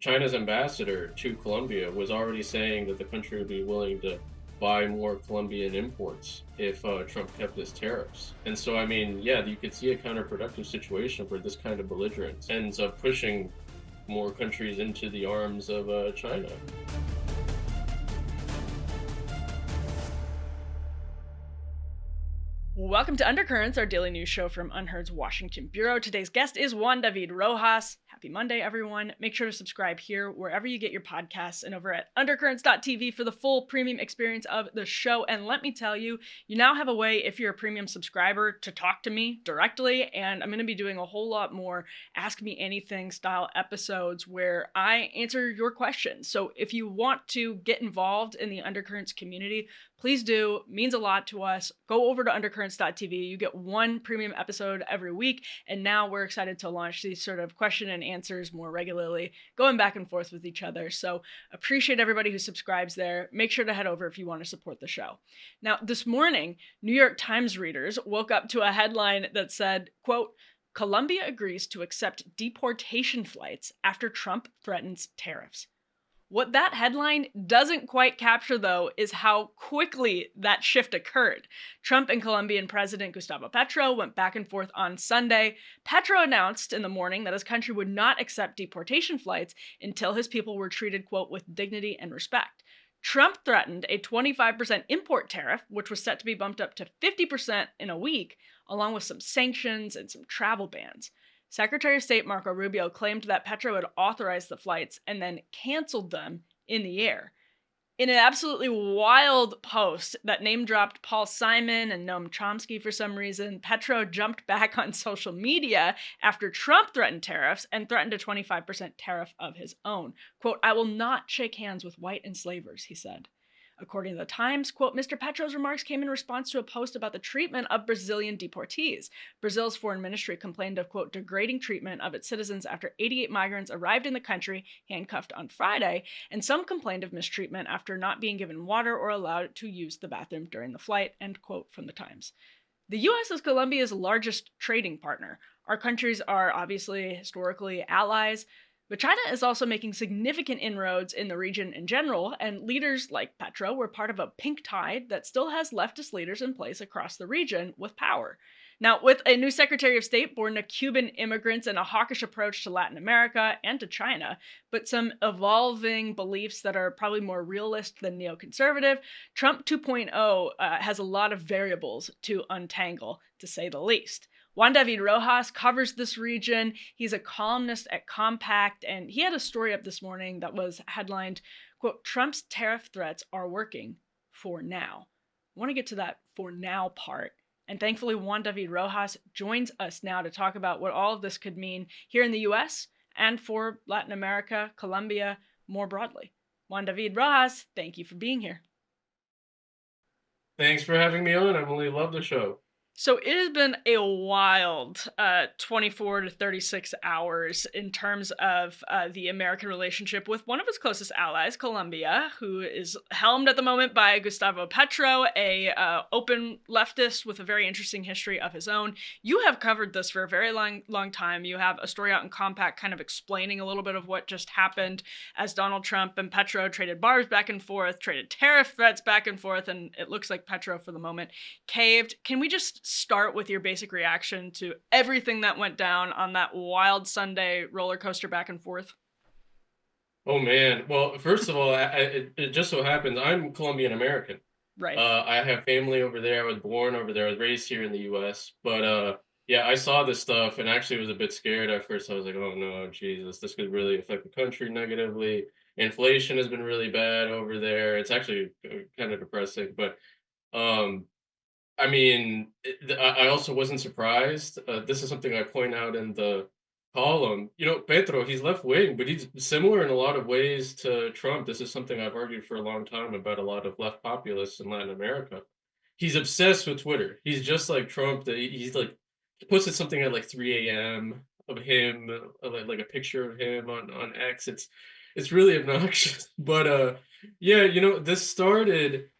China's ambassador to Colombia was already saying that the country would be willing to buy more Colombian imports if Trump kept his tariffs. And so, I mean, yeah, you could see a counterproductive situation where this kind of belligerence ends up pushing more countries into the arms of China. Welcome to Undercurrents, our daily news show from Unheard's Washington Bureau. Today's guest is Juan David Rojas. Happy Monday, everyone. Make sure to subscribe here wherever you get your podcasts and over at undercurrents.tv for the full premium experience of the show. And let me tell you, you now have a way, if you're a premium subscriber, to talk to me directly. And I'm going to be doing a whole lot more Ask Me Anything style episodes where I answer your questions. So if you want to get involved in the Undercurrents community, please do. It means a lot to us. Go over to undercurrents.tv. You get one premium episode every week. And now we're excited to launch these sort of question and answers more regularly, going back and forth with each other. So appreciate everybody who subscribes there. Make sure to head over if you want to support the show. Now, this morning, New York Times readers woke up to a headline that said, quote, Colombia agrees to accept deportation flights after Trump threatens tariffs. What that headline doesn't quite capture, though, is how quickly that shift occurred. Trump and Colombian President Gustavo Petro went back and forth on Sunday. Petro announced in the morning that his country would not accept deportation flights until his people were treated, quote, with dignity and respect. Trump threatened a 25% import tariff, which was set to be bumped up to 50% in a week, along with some sanctions and some travel bans. Secretary of State Marco Rubio claimed that Petro had authorized the flights and then canceled them in the air. In an absolutely wild post that name-dropped Paul Simon and Noam Chomsky for some reason, Petro jumped back on social media after Trump threatened tariffs and threatened a 25% tariff of his own. Quote, I will not shake hands with white enslavers, he said. According to the Times, quote, Mr. Petro's remarks came in response to a post about the treatment of Brazilian deportees. Brazil's foreign ministry complained of, quote, degrading treatment of its citizens after 88 migrants arrived in the country handcuffed on Friday, and some complained of mistreatment after not being given water or allowed to use the bathroom during the flight, end quote from the Times. The U.S. is Colombia's largest trading partner. Our countries are obviously historically allies, but China is also making significant inroads in the region in general, and leaders like Petro were part of a pink tide that still has leftist leaders in place across the region with power. Now, with a new Secretary of State born to Cuban immigrants and a hawkish approach to Latin America and to China, but some evolving beliefs that are probably more realist than neoconservative, Trump 2.0 has a lot of variables to untangle, to say the least. Juan David Rojas covers this region. He's a columnist at Compact, and he had a story up this morning that was headlined, quote, Trump's tariff threats are working for now. I want to get to that for now part. And thankfully, Juan David Rojas joins us now to talk about what all of this could mean here in the U.S. and for Latin America, Colombia, more broadly. Juan David Rojas, thank you for being here. Thanks for having me on. I really love the show. So it has been a wild 24 to 36 hours in terms of the American relationship with one of its closest allies, Colombia, who is helmed at the moment by Gustavo Petro, a open leftist with a very interesting history of his own. You have covered this for a very long time. You have a story out in Compact kind of explaining a little bit of what just happened as Donald Trump and Petro traded bars back and forth, traded tariff threats back and forth, and it looks like Petro, for the moment, caved. Can we just start with your basic reaction to everything that went down on that wild Sunday roller coaster back and forth? Oh man. Well, first of all, it just so happens I'm Colombian American. Right. I have family over there. I was born over there. I was raised here in the U.S. But yeah, I saw this stuff and actually was a bit scared at first. I was like, oh no, Jesus, this could really affect the country negatively. Inflation has been really bad over there. It's actually kind of depressing. But um, I mean, I also wasn't surprised. This is something I point out in the column. You know, Petro, he's left wing, but he's similar in a lot of ways to Trump. This is something I've argued for a long time about a lot of left populists in Latin America. He's obsessed with Twitter. He's just like Trump. That he's like he posted something at like 3 a.m. of him, like a picture of him on X. It's really obnoxious. But yeah, you know, this started.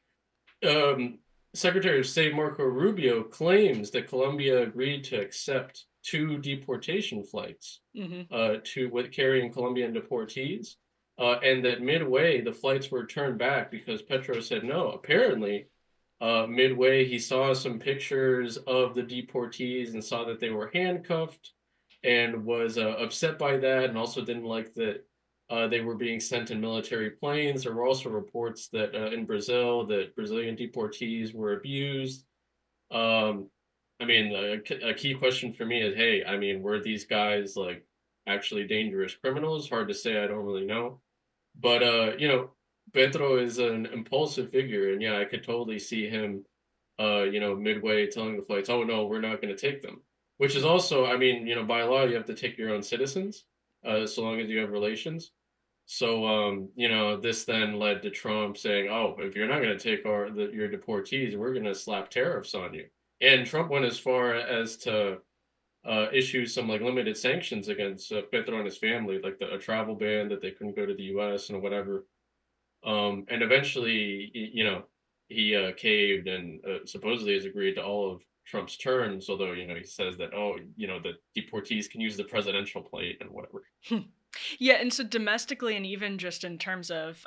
Um, Secretary of State Marco Rubio claims that Colombia agreed to accept two deportation flights Hmm. to with carrying Colombian deportees, and that midway the flights were turned back because Petro said no. Apparently, midway he saw some pictures of the deportees and saw that they were handcuffed, and was upset by that, and also didn't like that they were being sent in military planes. There were also reports that in Brazil that Brazilian deportees were abused. um, I mean, a key question for me is, hey, I mean, were these guys like actually dangerous criminals? Hard to say. I don't really know. But Petro is an impulsive figure, and yeah, I could totally see him, midway telling the flights, "Oh no, we're not going to take them." Which is also, I mean, by law, you have to take your own citizens, so long as you have relations. So, this then led to Trump saying, "Oh, if you're not going to take your deportees, we're going to slap tariffs on you." And Trump went as far as to issue some like limited sanctions against Petro and his family, like a travel ban that they couldn't go to the U.S. and whatever. And eventually, he caved and supposedly has agreed to all of Trump's terms. Although he says that, oh, the deportees can use the presidential plate and whatever. Yeah, and so domestically, and even just in terms of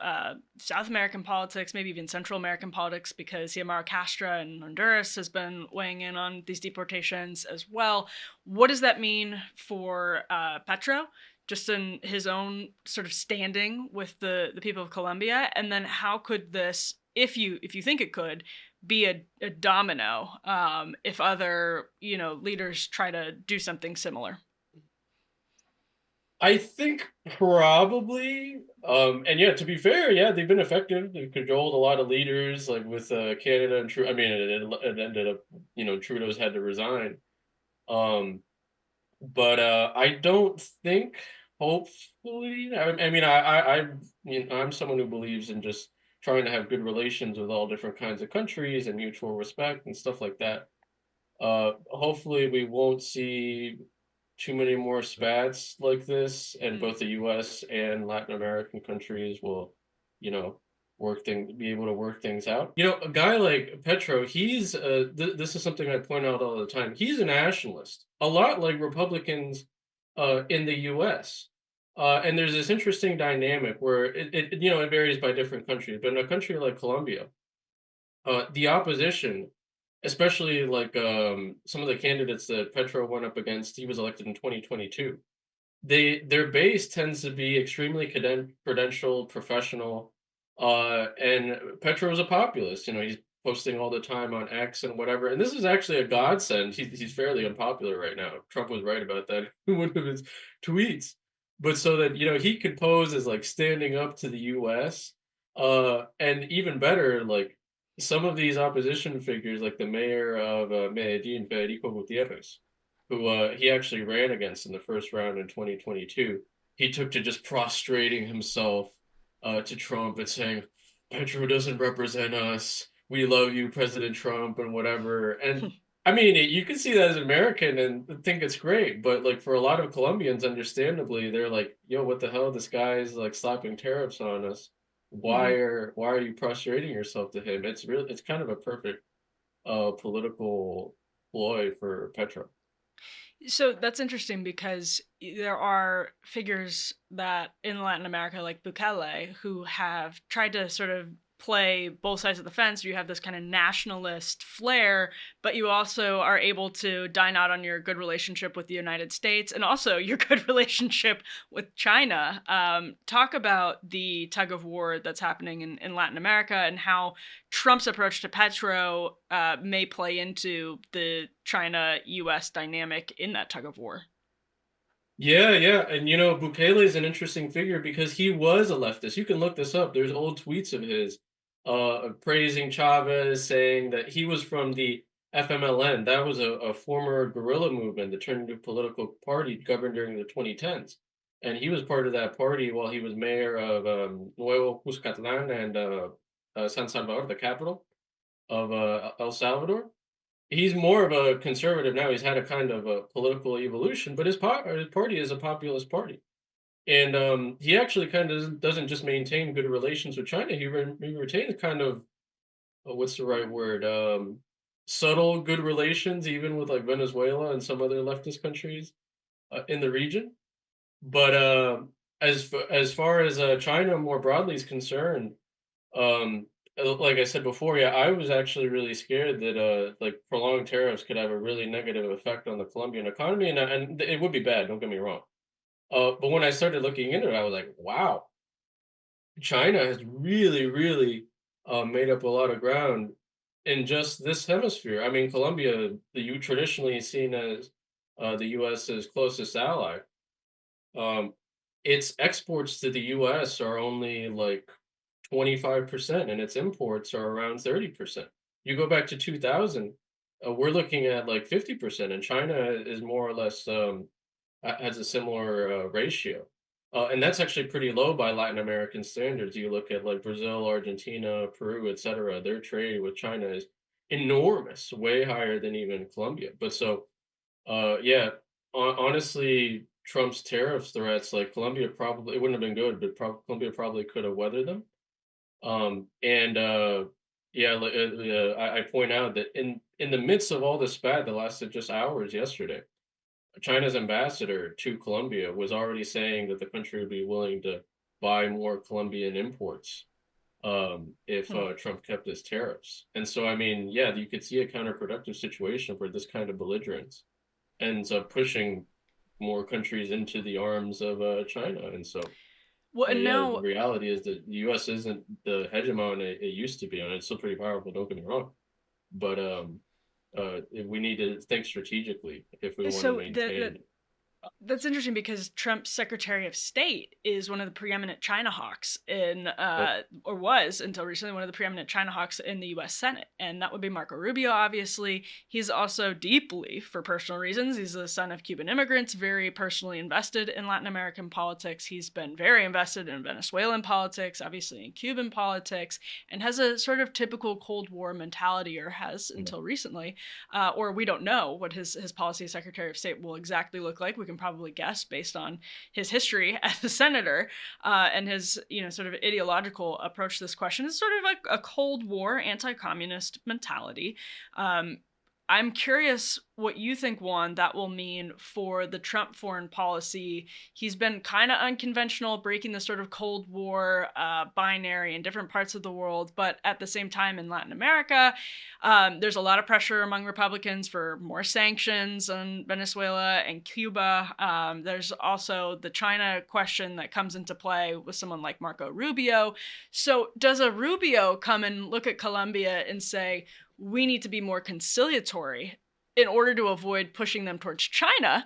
South American politics, maybe even Central American politics, because Xiomara Castro in Honduras has been weighing in on these deportations as well. What does that mean for Petro, just in his own sort of standing with the people of Colombia? And then how could this, if you think it could, be a domino if other leaders try to do something similar? I think probably, and yeah, to be fair, yeah, they've been effective. They've cajoled a lot of leaders, like with Canada and True. I mean, it ended up, Trudeau's had to resign. Um, but I don't think, hopefully, I mean, I'm someone who believes in just trying to have good relations with all different kinds of countries and mutual respect and stuff like that. Hopefully, we won't see too many more spats like this, and Mm. both the U.S. and Latin American countries will, you know, be able to work things out. A guy like Petro, he's this is something I point out all the time. He's a nationalist, a lot like Republicans, in the U.S. And there's this interesting dynamic where it varies by different countries, but in a country like Colombia, the opposition, especially like some of the candidates that Petro went up against, he was elected in 2022. Their base tends to be extremely credentialed, professional, and Petro is a populist. He's posting all the time on X and whatever. And this is actually a godsend. He's fairly unpopular right now. Trump was right about that in one of his tweets. But so that he could pose as like standing up to the U.S. And even better, like some of these opposition figures, like the mayor of Medellin, Federico Gutierrez, who he actually ran against in the first round in 2022. He took to just prostrating himself to Trump and saying, Petro doesn't represent us. We love you, President Trump, and whatever. And I mean, you can see that as an American and think it's great, but like for a lot of Colombians, understandably, they're like, "Yo, what the hell? This guy's like slapping tariffs on us. Why Mhm. are you prostrating yourself to him?" It's kind of a perfect political ploy for Petro. So that's interesting because there are figures that in Latin America, like Bukele, who have tried to sort of play both sides of the fence. You have this kind of nationalist flair, but you also are able to dine out on your good relationship with the United States and also your good relationship with China. Talk about the tug of war that's happening in Latin America and how Trump's approach to Petro may play into the China US dynamic in that tug of war. Yeah, yeah, and Bukele is an interesting figure because he was a leftist. You can look this up. There's old tweets of his, praising Chavez, saying that he was from the FMLN. That was a former guerrilla movement that turned into a political party governed during the 2010s, and he was part of that party while he was mayor of Nuevo Cuscatlan and San Salvador, the capital of El Salvador. He's more of a conservative now. He's had a kind of a political evolution, but his party is a populist party, and he actually kind of doesn't just maintain good relations with China. He retains kind of what's the right word? subtle good relations, even with like Venezuela and some other leftist countries in the region. But as far as China more broadly is concerned, um, like I said before, yeah, I was actually really scared that like prolonged tariffs could have a really negative effect on the Colombian economy, and it would be bad. Don't get me wrong. But when I started looking into it, I was like, wow, China has really, really made up a lot of ground in just this hemisphere. I mean, Colombia, the U traditionally seen as the U.S.'s closest ally. Um, its exports to the US are only like 25% and its imports are around 30%. You go back to 2000, we're looking at like 50% and China is more or less has a similar ratio. And that's actually pretty low by Latin American standards. You look at like Brazil, Argentina, Peru, etc. Their trade with China is enormous, way higher than even Colombia. But so yeah, honestly, Trump's tariff threats, like Colombia probably it wouldn't have been good, but Colombia probably could have weathered them. And yeah, I point out that in the midst of all this spat that lasted just hours yesterday, China's ambassador to Colombia was already saying that the country would be willing to buy more Colombian imports if Hmm. Trump kept his tariffs. And so, I mean, yeah, you could see a counterproductive situation for this kind of belligerence ends up pushing more countries into the arms of China. And so, Well, and yeah, the now, reality is that the U.S. isn't the hegemon it used to be, and it's still pretty powerful. Don't get me wrong, but we need to think strategically if we want to so the maintain. That's interesting because Trump's Secretary of State is one of the preeminent China hawks in, Yep. or was until recently one of the preeminent China hawks in the U.S. Senate, and that would be Marco Rubio. Obviously, he's also deeply, for personal reasons, he's the son of Cuban immigrants, very personally invested in Latin American politics. He's been very invested in Venezuelan politics, obviously in Cuban politics, and has a sort of typical Cold War mentality, or has Yeah. until recently, or we don't know what his policy as Secretary of State will exactly look like. We can probably guess based on his history as a senator and his sort of ideological approach to this question. Is sort of like a Cold War anti-communist mentality. Um, I'm curious what you think, Juan, that will mean for the Trump foreign policy. He's been kind of unconventional, breaking the sort of Cold War binary in different parts of the world, but at the same time in Latin America, there's a lot of pressure among Republicans for more sanctions on Venezuela and Cuba. There's also the China question that comes into play with someone like Marco Rubio. So, does a Rubio come and look at Colombia and say, we need to be more conciliatory in order to avoid pushing them towards China?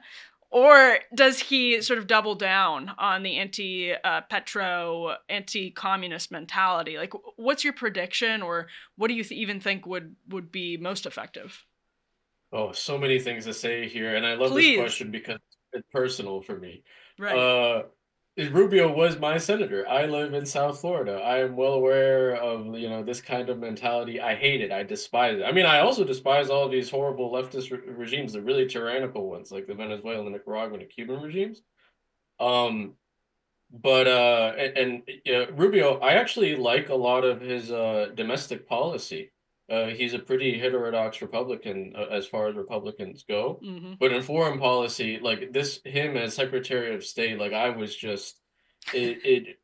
Or does he sort of double down on the anti-Petro, anti-communist mentality? Like, what's your prediction, or what do you even think would be most effective? Oh, so many things to say here, and I love this Please, question because it's personal for me. right? Uh, Rubio was my senator. I live in South Florida. I am well aware of this kind of mentality. I hate it. I despise it. I mean, I also despise all of these horrible leftist regimes, the really tyrannical ones, like the Venezuelan, Nicaraguan, and Cuban regimes. Um, but Rubio, I actually like a lot of his domestic policy. He's a pretty heterodox Republican as far as Republicans go. Mm-hmm. But in foreign policy, like this, him as Secretary of State, like I was just it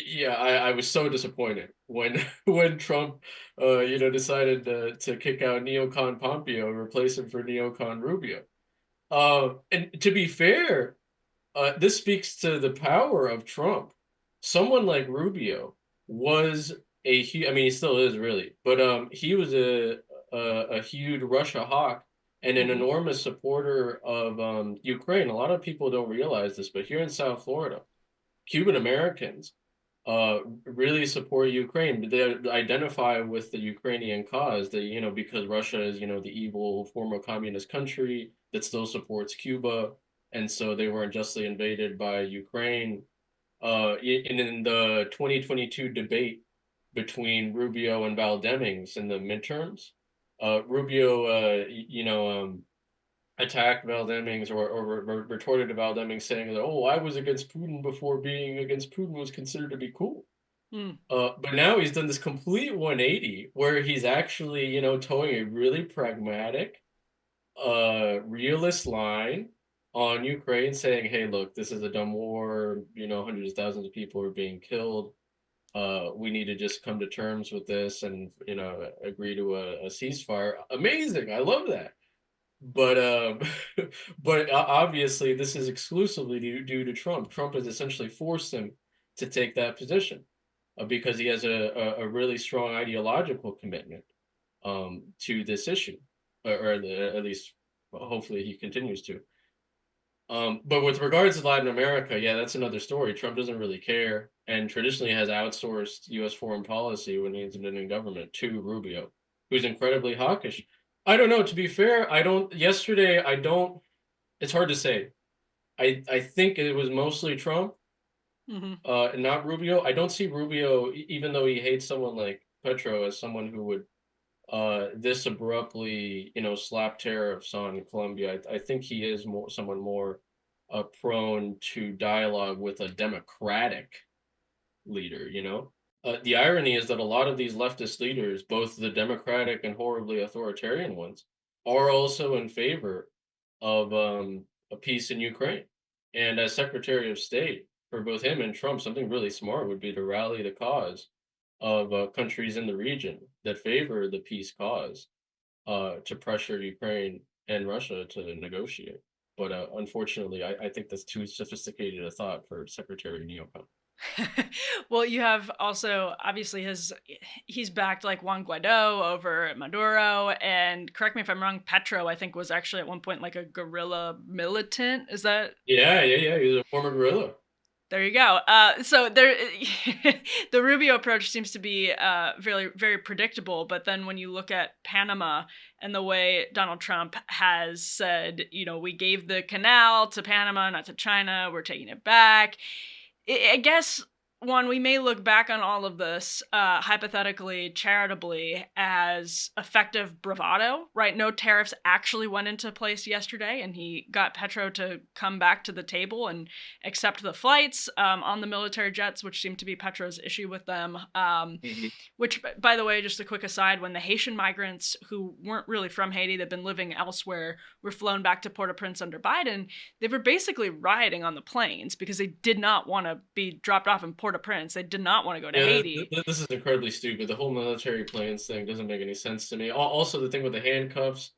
yeah, I was so disappointed when when Trump decided to kick out neocon Pompeo and replace him for neocon Rubio. And to be fair, this speaks to the power of Trump. Someone like Rubio was I mean, he still is really, but he was a huge Russia hawk and an Mm-hmm. enormous supporter of Ukraine. A lot of people don't realize this, but here in South Florida, Cuban Americans really support Ukraine. They identify with the Ukrainian cause. That because Russia is the evil former communist country that still supports Cuba, and so they were unjustly invaded by Ukraine. And in the 2022 debate between Rubio and Val Demings in the midterms, Rubio, attacked Val Demings or retorted to Val Demings saying that, oh, I was against Putin before being against Putin was considered to be cool. Mm. But now he's done this complete 180 where he's actually, towing a really pragmatic, realist line on Ukraine saying, "Hey, look, this is a dumb war. Hundreds of thousands of people are being killed. We need to just come to terms with this and agree to a ceasefire." Amazing, I love that. But but obviously, this is exclusively due to Trump. Trump has essentially forced him to take that position because he has a really strong ideological commitment to this issue, at least hopefully he continues to. But with regards to Latin America, yeah, that's another story. Trump doesn't really care, and traditionally has outsourced U.S. foreign policy when he's been in government to Rubio, who's incredibly hawkish. I don't know. To be fair, I don't. Yesterday, I don't. It's hard to say. I think it was mostly Trump, Hmm. and not Rubio. I don't see Rubio, even though he hates someone like Petro, as someone who would this abruptly, slap tariffs on Colombia. I think he is someone more prone to dialogue with a democratic leader. The irony is that a lot of these leftist leaders, both the democratic and horribly authoritarian ones, are also in favor of a peace in Ukraine. And as Secretary of State for both him and Trump, something really smart would be to rally the cause of countries in the region that favor the peace cause to pressure Ukraine and Russia to negotiate. But unfortunately, I think that's too sophisticated a thought for Secretary Neocon. Well, you have also obviously he's backed like Juan Guaido over Maduro, and correct me if I'm wrong, Petro I think was actually at one point like a guerrilla militant. Is that Yeah, yeah, yeah. He's a former gorilla. there you go. So there, the Rubio approach seems to be very, very predictable. But then when you look at Panama and the way Donald Trump has said, we gave the canal to Panama, not to China, we're taking it back. I guess one, we may look back on all of this hypothetically, charitably, as effective bravado, right? No tariffs actually went into place yesterday, and he got Petro to come back to the table and accept the flights on the military jets, which seemed to be Petro's issue with them. Mhm. Which, by the way, just a quick aside, when the Haitian migrants who weren't really from Haiti, they've been living elsewhere, were flown back to Port-au-Prince under Biden, they were basically rioting on the planes because they did not want to be dropped off in Port-au-Prince. They did not want to go to Yeah, Haiti. this is incredibly stupid. The whole military planes thing doesn't make any sense to me. Also, the thing with the handcuffs,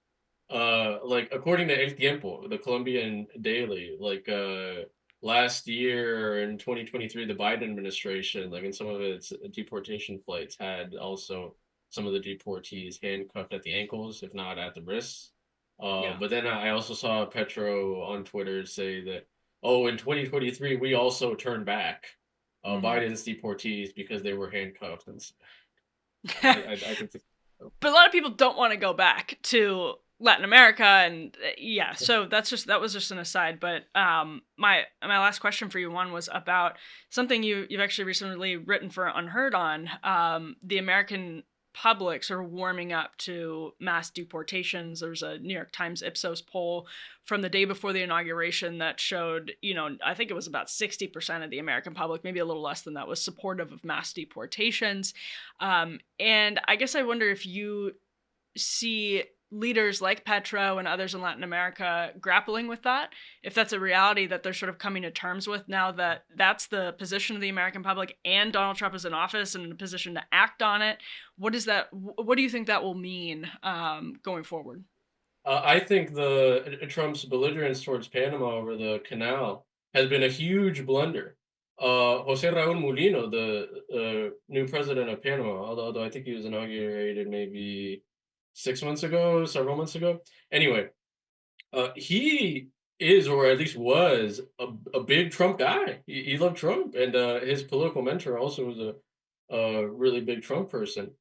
like according to El Tiempo, the Colombian daily, like last year in 2023, the Biden administration, like in some of its deportation flights, had also some of the deportees handcuffed at the ankles, if not at the wrists. Yeah. But then I also saw Petro on Twitter say that, oh, in 2023, we also turned back Hmm. Biden's deportees because they were handcuffed, and I think But a lot of people don't want to go back to Latin America, and yeah, so that was just an aside. But my last question for you, one, was about something you've actually recently written for Unheard on, the American public sort of warming up to mass deportations. There's a New York Times Ipsos poll from the day before the inauguration that showed, I think it was about 60% of the American public, maybe a little less than that, was supportive of mass deportations. And I guess I wonder if you see leaders like Petro and others in Latin America grappling with that, if that's a reality that they're sort of coming to terms with now that that's the position of the American public and Donald Trump is in office and in a position to act on it. What do you think that will mean going forward? I think the Trump's belligerence towards Panama over the canal has been a huge blunder. Jose Raul Mulino, the new president of Panama, although I think he was inaugurated maybe 6 months ago, several months ago. Anyway, he is, or at least was, a big Trump guy. He loved Trump, and his political mentor also was a really big Trump person.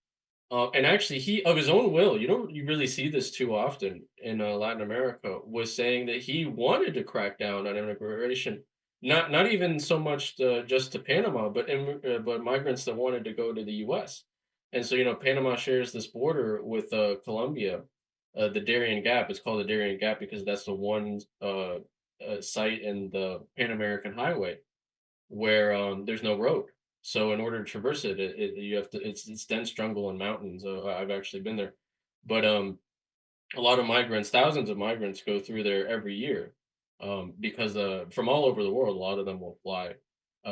And actually, he of his own will, you really see this too often in Latin America, was saying that he wanted to crack down on immigration, not even so much just to Panama, but migrants that wanted to go to the U.S. And so Panama shares this border with Colombia, the Darien Gap. It's called the Darien Gap because that's the one site in the Pan American Highway where there's no road. So in order to traverse it, you have to it's dense jungle and mountains. I've actually been there, but a lot of migrants, thousands of migrants, go through there every year, because from all over the world, a lot of them will fly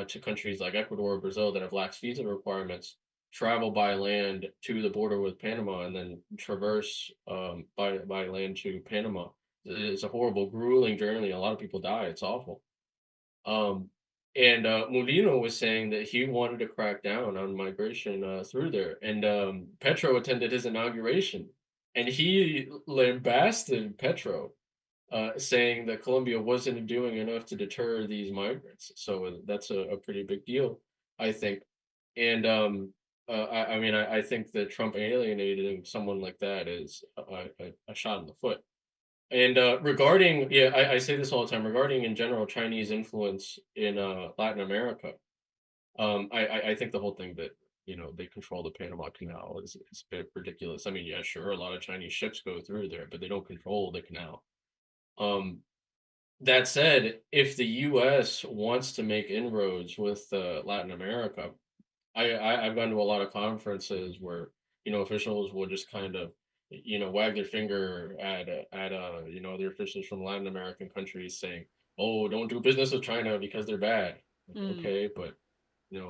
to countries like Ecuador or Brazil that have lax visa requirements, travel by land to the border with Panama, and then traverse by land to Panama. It's a horrible, grueling journey. A lot of people die. It's awful. Um, and Molino was saying that he wanted to crack down on migration through there. And Petro attended his inauguration, and he lambasted Petro, saying that Colombia wasn't doing enough to deter these migrants. So that's a pretty big deal, I think. And I mean, I think that Trump alienating someone like that is a shot in the foot. And, regarding yeah, I say this all the time, regarding in general Chinese influence in, Latin America, I think the whole thing that, they control the Panama Canal is a bit ridiculous. I mean, yeah, sure, a lot of Chinese ships go through there, but they don't control the canal. Um, that said, if the US wants to make inroads with, Latin America, I've gone to a lot of conferences where, officials will just kind of, wag their finger at other officials from Latin American countries saying, "Oh, don't do business with China because they're bad." Like, Mm, okay, but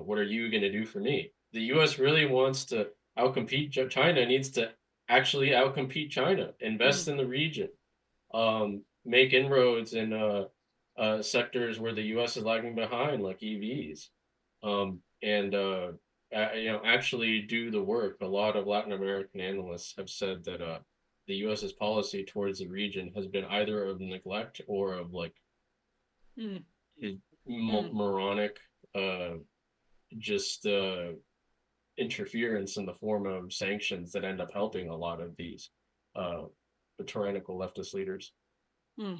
what are you going to do for me? The U.S. really wants to outcompete China. Needs to actually outcompete China. mm, Invest in the region. Make inroads in sectors where the U.S. is lagging behind, like EVs, and actually do the work. A lot of Latin American analysts have said that the U.S.'s policy towards the region has been either of neglect or of like mm, i- mm. moronic, uh, just interference in the form of sanctions that end up helping a lot of these uh, tyrannical leftist leaders. Mm.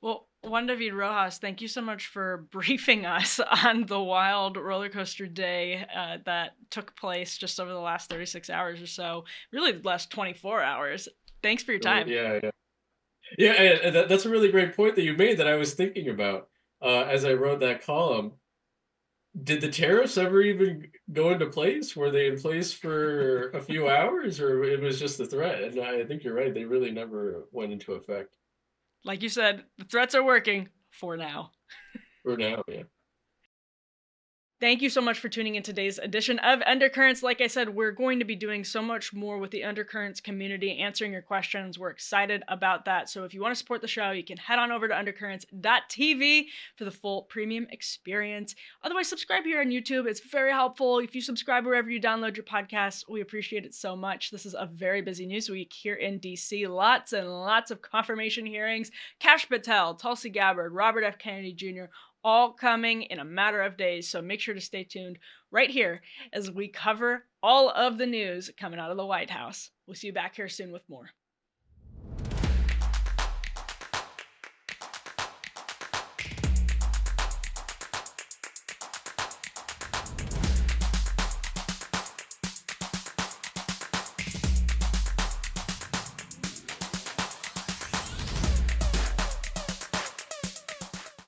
Well, Juan David Rojas, thank you so much for briefing us on the wild roller coaster day that took place just over the last 36 hours or so, really the last 24 hours. Thanks for your time. Yeah, yeah. Yeah, and that's a really great point that you made that I was thinking about as I wrote that column. Did the tariffs ever even go into place? Were they in place for a few hours, or it was just a threat? And I think you're right; they really never went into effect. Like you said, the threats are working for now. For now, yeah. Thank you so much for tuning in today's edition of Undercurrents. Like I said, we're going to be doing so much more with the Undercurrents community, answering your questions. We're excited about that. So if you want to support the show, you can head on over to undercurrents.tv for the full premium experience. Otherwise, subscribe here on YouTube. It's very helpful. If you subscribe wherever you download your podcasts, we appreciate it so much. This is a very busy news week here in DC. Lots and lots of confirmation hearings. Kash Patel, Tulsi Gabbard, Robert F. Kennedy Jr., all coming in a matter of days. So make sure to stay tuned right here as we cover all of the news coming out of the White House. We'll see you back here soon with more.